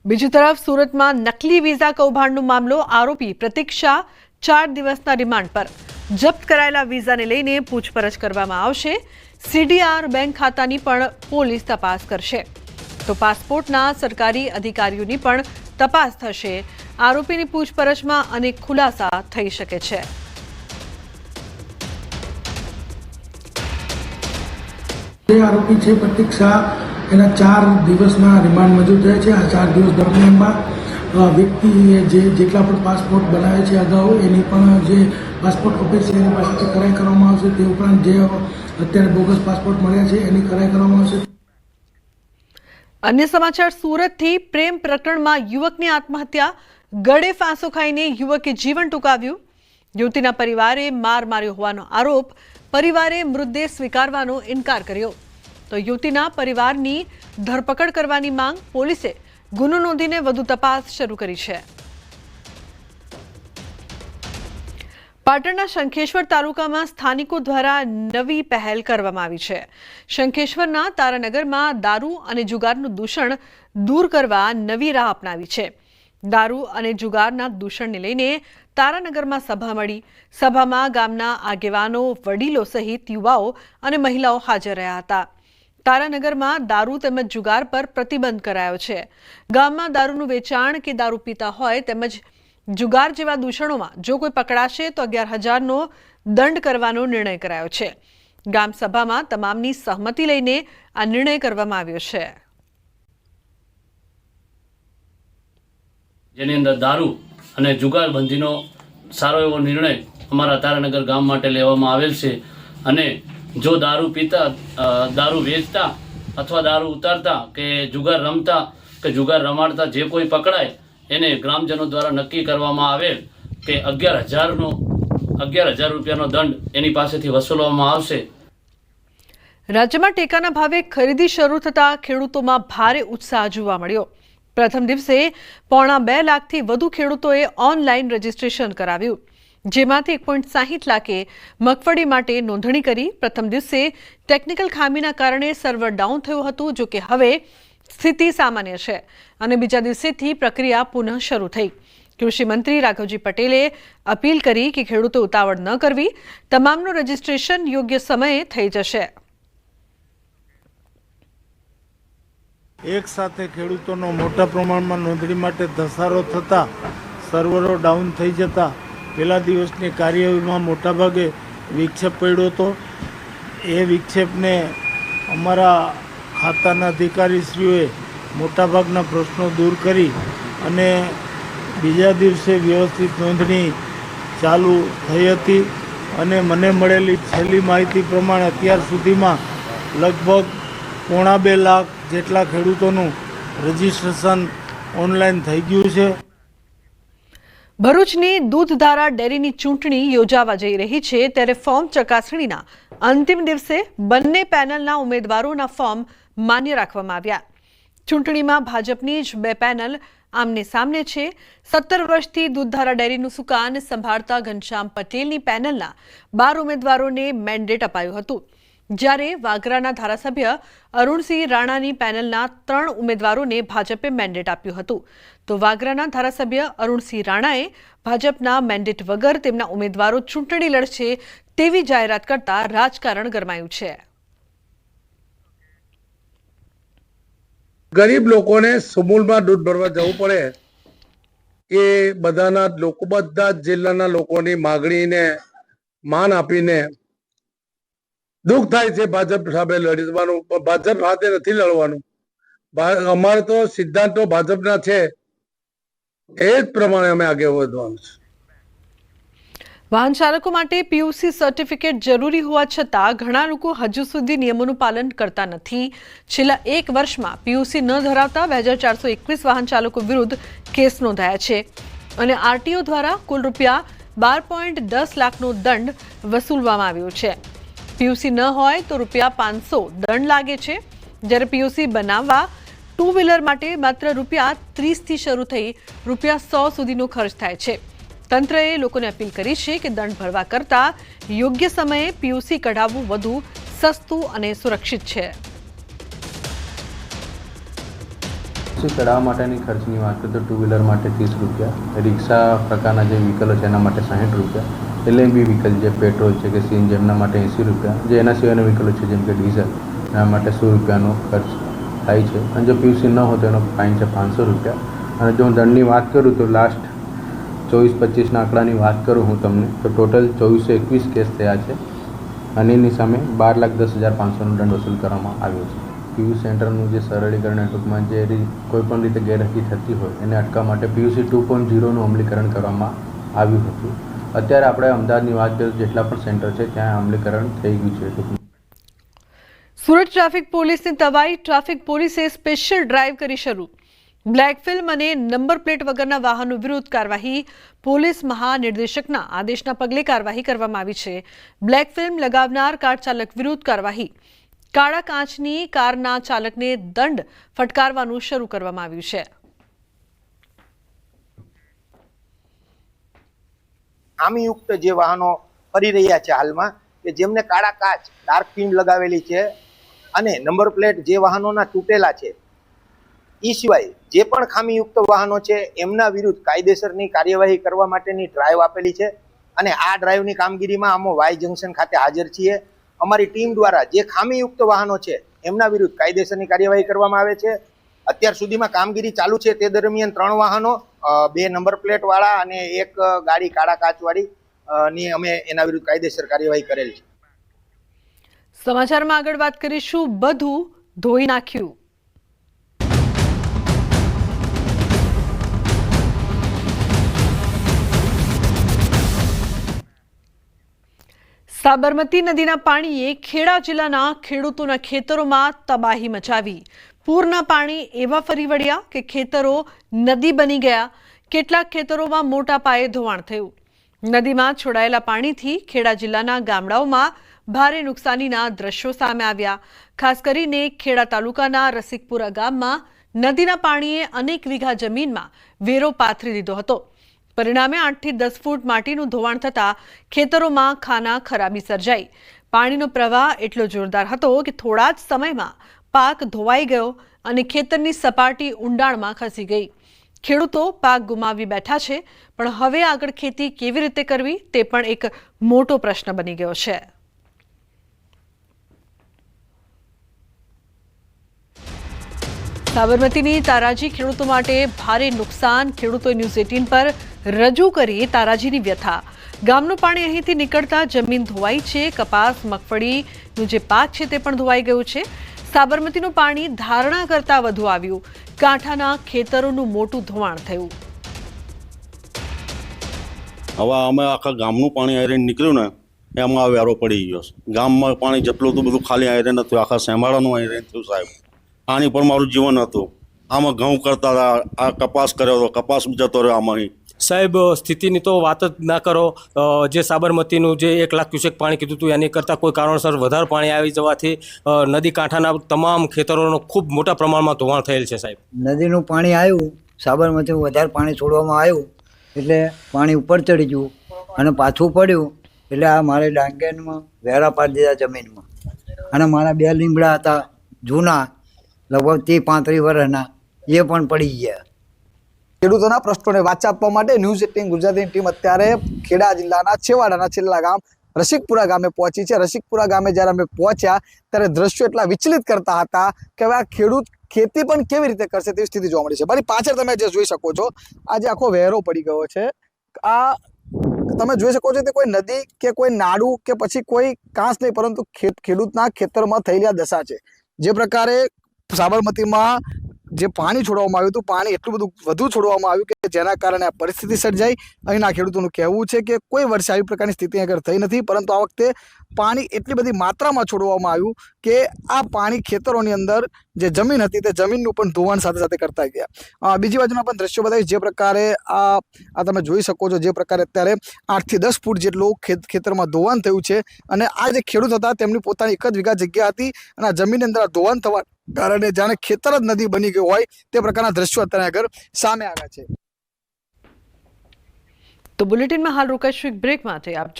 બીજી તરફ સુરતમાં નકલી વિઝા કૌભાંડનો મામલો, આરોપી પ્રતીક શાહ 4 દિવસના રિમાન્ડ પર। જપ્ત કરાયેલા વિઝાને લઈને પૂછપરછ કરવામાં આવશે। સીડીઆર બેંક ખાતાની પણ પોલીસ તપાસ કરશે, તો પાસપોર્ટના સરકારી અધિકારીઓની પણ તપાસ થશે। આરોપીની પૂછપરછમાં અનેક ખુલાસા થઈ શકે છે। આરોપી છે પ્રતીક શાહ, એના 4 દિવસના રિમાન્ડ મંજૂર થયા છે। આ 4 દિવસ દરમિયાનમાં વ્યક્તિએ જેટલા પણ પાસપોર્ટ બનાવે છે અગાઉ, એની પણ જે પાસપોર્ટ ઓફિસ છે એની પાસેથી કરાઈ કરવામાં આવશે। તે ઉપરાંત જે અત્યારે બોગસ પાસપોર્ટ મળ્યા છે એની કરાઈ કરવામાં આવશે। अन्य समाचार, सूरतથી प्रेम प्रकरणમાં યુવકની આત્મહત્યા। ગળે ફાંસો ખાઈને યુવકે જીવન ટૂંકાવ્યું। યુવતીના પરિવારે માર માર્યો હોવાનો આરોપ। પરિવારે મૃતદેહ સ્વીકારવાનો ઇનકાર કર્યો, તો યુવતીના પરિવારની ધરપકડ કરવાની માંગ। પોલીસે ગુનો નોંધીને વધુ તપાસ શરૂ કરી છે। પાટણના શંખેશ્વર તાલુકામાં સ્થાનિકો દ્વારા નવી પહેલ કરવામાં આવી છે। શંખેશ્વરના તારાનગરમાં દારૂ અને જુગારનું દૂષણ દૂર કરવા નવી રાહ અપનાવી છે। દારૂ અને જુગારના દૂષણને લઈને તારાનગરમાં સભા મળી। સભામાં ગામના આગેવાનો, વડીલો સહિત યુવાઓ અને મહિલાઓ હાજર રહ્યા હતા। તારાનગરમાં દારૂ તેમજ જુગાર પર પ્રતિબંધ કરાયો છે। ગામમાં દારૂનું વેચાણ કે દારૂ પીતા હોય તેમજ જુગાર જેવા દૂષણોમાં જો કોઈ પકડાશે તો 11,000નો દંડ કરવાનો નિર્ણય કરાયો છે। ગામ સભામાં તમામની સહમતિ લઈને આ નિર્ણય કરવામાં આવ્યો છે। જેની અંદર દારૂ અને જુગાર બંધીનો સારો એવો નિર્ણય અમારા તારાનગર ગામ માટે લેવામાં આવેલ છે। અને જો દારૂ પીતા, દારૂ વેચતા અથવા દારૂ ઉતારતા કે જુગાર રમતા કે જુગાર રમાડતા જે કોઈ પકડાય એને ગ્રામજનો દ્વારા નક્કી કરવામાં આવેલ કે 11,000 રૂપિયાનો દંડ એની પાસેથી વસૂલવામાં આવશે। રાજ્યમાં ટેકાના ભાવે ખરીદી શરૂ થતા ખેડૂતોમાં ભારે ઉત્સાહ જોવા મળ્યો। પ્રથમ દિવસે 2.5 લાખથી વધુ ખેડૂતોએ ઓનલાઈન રજીસ્ટ્રેશન કરાવ્યું, જેમાંથી 1.60 લાખે મગફળી માટે નોંધણી કરી। પ્રથમ દિવસે ટેકનિકલ ખામીના કારણે સર્વર ડાઉન થયું હતું, જો કે હવે સ્થિતિ સામાન્ય છે અને બીજા દિવસેથી પ્રક્રિયા પુનઃ શરૂ થઈ। કૃષિ મંત્રી રાઘવજી પટેલે અપીલ કરી કે ખેડૂતો ઉતાવળ ન કરવી, તમામનું રજીસ્ટ્રેશન યોગ્ય સમયે થઈ જશે। એક સાથે ખેડૂતોનો મોટા પ્રમાણમાં નોંધણી માટે ધસારો થતાં સર્વરો ડાઉન થઈ જતા પહેલા દિવસની કાર્યવાહીમાં મોટાભાગે વિક્ષેપ પડ્યો હતો। એ વિક્ષેપને અમારા ખાતાના અધિકારીશ્રીઓએ મોટાભાગના પ્રશ્નો દૂર કરી અને બીજા દિવસે વ્યવસ્થિત નોંધણી ચાલુ થઈ હતી। અને મને મળેલી છેલ્લી માહિતી પ્રમાણે અત્યાર સુધીમાં લગભગ 2.5 લાખ જેટલા ખેડૂતોનું રજીસ્ટ્રેશન ઓનલાઈન થઈ ગયું છે। ભરૂચની દૂધધારા ડેરીની ચૂંટણી યોજાવા જઈ રહી છે, ત્યારે ફોર્મ ચકાસણીના અંતિમ દિવસે બંને પેનલના ઉમેદવારોના ફોર્મ માન્ય રાખવામાં આવ્યા। ચૂંટણીમાં ભાજપની જ 2 પેનલ આમને સામને છે। 17 વર્ષથી દૂધધારા ડેરીનું સુકાન સંભાળતા ઘનશ્યામ પટેલની પેનલના 12 ઉમેદવારોને મેન્ડેટ અપાયું હતું, જ્યારે વાગરાના ધારાસભ્ય અરુણસિંહ રાણાની પેનલના 3 ઉમેદવારોને ભાજપે મેન્ડેટ આપ્યું હતું, તો વાગરાના ધારાસભ્ય અરુણસિંહ રાણાએ ભાજપના મેન્ડેટ વગર તેમના ઉમેદવારો ચૂંટણી લડશે તેવી જાહેરાત કરતા રાજકારણ ગરમાયું છે। ગરીબ લોકોને સમૂલમાં દૂધ ભરવા જવું પડે એ બધા જ જિલ્લાના લોકોની માગણીને માન આપીને દુઃખ થાય છે। ભાજપ સામે લડવાનું, ભાજપ સાથે નથી લડવાનું। અમારે તો સિદ્ધાંતો ભાજપના છે, એ જ પ્રમાણે અમે આગળ વધવાનું છે। વાહન ચાલકો માટે પીયુસી સર્ટિફિકેટ જરૂરી હોવા છતાં ઘણા લોકો હજુ સુધી નિયમોનું પાલન કરતા નથી। છેલ્લા 1 વર્ષમાં પીયુસી ન ધરાવતા 2,421 વાહન ચાલકો વિરુદ્ધ કેસ નોંધાયા છે અને આરટીઓ દ્વારા કુલ રૂપિયા 12.10 લાખનો દંડ વસૂલવામાં આવ્યો છે। પીયુસી ન હોય તો રૂપિયા 500 દંડ લાગે છે, જ્યારે પીયુસી બનાવવા 2 વ્હીલર માટે માત્ર રૂપિયા 30થી શરૂ થઈ રૂપિયા 100 સુધીનો ખર્ચ થાય છે। તંત્રએ લોકોને અપીલ કરી છે કે દંડ ભરવા કરતાં યોગ્ય સમયે પીયુસી કઢાવવું વધુ સસ્તું અને સુરક્ષિત છે। પીયુસી કઢાવવા માટેની ખર્ચની વાત કરીએ તો ટુ વ્હીલર માટે 30 રૂપિયા, રિક્ષા પ્રકારના જે વ્હીકલો છે એના માટે 60 રૂપિયા, એલએમબી વ્હીકલ જે પેટ્રોલ છે કે સીએનજી એમના માટે 80 રૂપિયા, જે એના સિવાયના વ્હીકલો છે જેમ કે ડીઝલ એના માટે 100 રૂપિયાનો ખર્ચ થાય છે. અને જો પીયુસી ન હોય તો એનો ફાઇન છે 500 રૂપિયા. અને જો હું દંડની વાત કરું તો લાસ્ટ 24-25ના આંકડાની વાત કરું હું તમને તો ટોટલ 2421 કેસ થયા છે અને એની સામે 12,10,500નો દંડ વસૂલ કરવામાં આવ્યો છે. પીયુસી સેન્ટરનું જે સરળીકરણ ટૂંકમાં જે કોઈપણ રીતે ગેરરીતિ થતી હોય એને અટકાવવા માટે પીયુસી 2.0નું અમલીકરણ કરવામાં આવ્યું હતું. અત્યારે આપણે અમદાવાદની વાત કરીએ જેટલા પણ સેન્ટર છે ત્યાં અમલીકરણ થઈ ગયું છે. ટૂંકમાં સુરત ટ્રાફિક પોલીસની તવાઈ. ટ્રાફિક પોલીસે સ્પેશિયલ ડ્રાઈવ કરી શરૂ. બ્લેક ફિલ્મ અને નંબર પ્લેટ વગરના વાહનો વિરુદ્ધ કાર્યવાહી. પોલીસ મહાનિર્દેશકના આદેશના પગલે કાર્યવાહી કરવામાં આવી છે. બ્લેક ફિલ્મ લગાવનાર કાર ચાલક વિરુદ્ધ કાર્યવાહી. કાળા કાચની કારના ચાલકને દંડ ફટકારવાનું શરૂ કરવામાં આવ્યું છે. ખામીયુક્ત જે વાહનો ફરી રહ્યા છે હાલમાં કે જેમને કાળા કાચ ડાર્ક ફિલ્મ લગાવેલી છે અને નંબર પ્લેટ જે વાહનોના તૂટેલા છે એ સિવાય જે પણ ખામીયુક્ત વાહનો છે એમના વિરુદ્ધ કાયદેસરની કાર્યવાહી કરવા માટેની ડ્રાઈવ આપેલી છે. અને આ ડ્રાઈવની કામગીરીમાં અમે વાય જંકશન ખાતે હાજર છીએ. અમારી ટીમ દ્વારા જે ખામીયુક્ત વાહનો છે એમના વિરુદ્ધ કાયદેસરની કાર્યવાહી કરવામાં આવે છે. અત્યાર સુધીમાં કામગીરી ચાલુ છે તે દરમિયાન 3 વાહનો, 2 નંબર પ્લેટ વાળા અને 1 ગાડી કાળા કાચવાળી ની અમે એના વિરુદ્ધ કાયદેસર કાર્યવાહી કરેલ છે. સમાચારમાં આગળ વાત કરીશું. બધું ધોઈ નાખ્યું. સાબરમતી નદીના પાણીએ ખેડા જિલ્લાના ખેડૂતોના ખેતરોમાં તબાહી મચાવી. પૂરના પાણી એવા ફરી વળ્યા કે ખેતરો નદી બની ગયા. કેટલાક ખેતરોમાં મોટા પાયે ધોવાણ થયું. નદીમાં છોડાયેલા પાણીથી ખેડા જિલ્લાના ગામડાઓમાં ભારે નુકસાનીના દ્રશ્યો સામે આવ્યા. ખાસ કરીને ખેડા તાલુકાના રસિકપુરા ગામમાં નદીના પાણીએ અનેક વીઘા જમીનમાં વેરો પાથરી દીધો હતો. પરિણામે 8 થી 10 ફૂટ માટીનું ધોવાણ થતાં ખેતરોમાં ખાના ખરાબી સર્જાઈ. પાણીનો પ્રવાહ એટલો જોરદાર હતો કે થોડા જ સમયમાં પાક ધોવાઈ ગયો અને ખેતરની સપાટી ઊંડાણમાં ખસી ગઈ. ખેડૂતો પાક ગુમાવી બેઠા છે, પણ હવે આગળ ખેતી કેવી રીતે કરવી તે પણ એક મોટો પ્રશ્ન બની ગયો છે. સાબરમતીની તારાજી ખેડૂતો માટે ભારે નુકસાન. ખેડૂતોએ ન્યૂઝ 18 પર રજૂ કરી તારાજીની વ્યથા. ગામનું પાણી અહીંથી નીકળતા જમીન ધોવાઈ છે. કપાસ, મગફળીનું જે પાક છે તે પણ ધોવાઈ ગયું છે. સાબરમતીનું પાણી ધારણા કરતા વધુ આવ્યું. કાંઠાના ખેતરોનું મોટું ધોવાણ થયું. હવે અમે આખા ગામનું પાણી આયરન નીકળ્યું ને એમાં વેરો પડી ગયો. ગામમાં પાણી જેટલું હતું બધું ખાલી આયરન હતું, આખા શેમાળાનું આયરન થયું સાહેબ. આની પર મારું જીવન હતું. આમાં ઘઉં કરતા હતા, આ કપાસ કર્યો હતો, કપાસ જતો રહ્યો આમાં. સાહેબ સ્થિતિની તો વાત જ ના કરો. જે સાબરમતીનું જે 1 લાખ ક્યુસેક પાણી કીધું હતું એની કરતાં કોઈ કારણસર વધારે પાણી આવી જવાથી નદી કાંઠાના તમામ ખેતરોનો ખૂબ મોટા પ્રમાણમાં ધોવાણ થયેલ છે સાહેબ. નદીનું પાણી આવ્યું, સાબરમતીનું વધારે પાણી છોડવામાં આવ્યું એટલે પાણી ઉપર ચડી ગયું અને પાછું પડ્યું એટલે આ મારે ડાંગેનમાં વેરા પાડી દીધા જમીનમાં. અને મારા 2 લીમડા હતા જૂના, લગભગ 30-35 વર્ષના, એ પણ પડી ગયા. ખેડૂતોના પ્રશ્નોને વાચા આપવા માટે ન્યૂઝ 18 ગુજરાતીની ટીમ અત્યારે ખેડા જિલ્લાના છેવાડાના છેલ્લા ગામ રસિકપુરા ગામે પહોંચી છે. રસિકપુરા ગામે જ્યારે અમે પહોંચ્યા ત્યારે દ્રશ્યો એટલા વિચલિત કરતા હતા કે હવે આ ખેડૂત ખેતી પણ કેવી રીતે કરશે તેવી સ્થિતિ જોવા મળી છે. મારી પાછળ તમે જે જોઈ શકો છો આજે આખો વહેરો પડી ગયો છે. આ તમે જોઈ શકો છો તે કોઈ નદી કે કોઈ નાડું કે પછી કોઈ કાંસ નહીં, પરંતુ ખેડૂતના ખેતરમાં થયેલી આ દશા છે. જે પ્રકારે સાબરમતીમાં જે પાણી છોડવામાં આવ્યું હતું, પાણી એટલું બધું વધુ છોડવામાં આવ્યું કે જેના કારણે આ પરિસ્થિતિ સર્જાઈ. અહીંના ખેડૂતોનું કહેવું છે કે કોઈ વર્ષે આવી પ્રકારની સ્થિતિ આગળ થઈ નથી, પરંતુ આ વખતે પાણી એટલી બધી માત્રામાં છોડવામાં આવ્યું કે આ પાણી ખેતરોની અંદર જે જમીન હતી તે જમીનનું પણ ધોવાણ સાથે સાથે કરતા ગયા. બીજી બાજુના પણ દ્રશ્યો બતાવી જે પ્રકારે આ તમે જોઈ શકો છો. જે પ્રકારે અત્યારે 8 થી 10 ફૂટ જેટલું ખેતરમાં ધોવાણ થયું છે અને આ જે ખેડૂત હતા તેમની પોતાની 1 જ વીઘા જગ્યા હતી અને આ જમીનની અંદર ધોવાણ થવા કારણે જાણે ખેતર જ નદી બની ગયું હોય તે પ્રકારના દ્રશ્યો અત્યારે આગળ સામે આવ્યા છે. તો બુલેટિનમાં હાલ રોકાઈશું એક બ્રેક માટે. આપ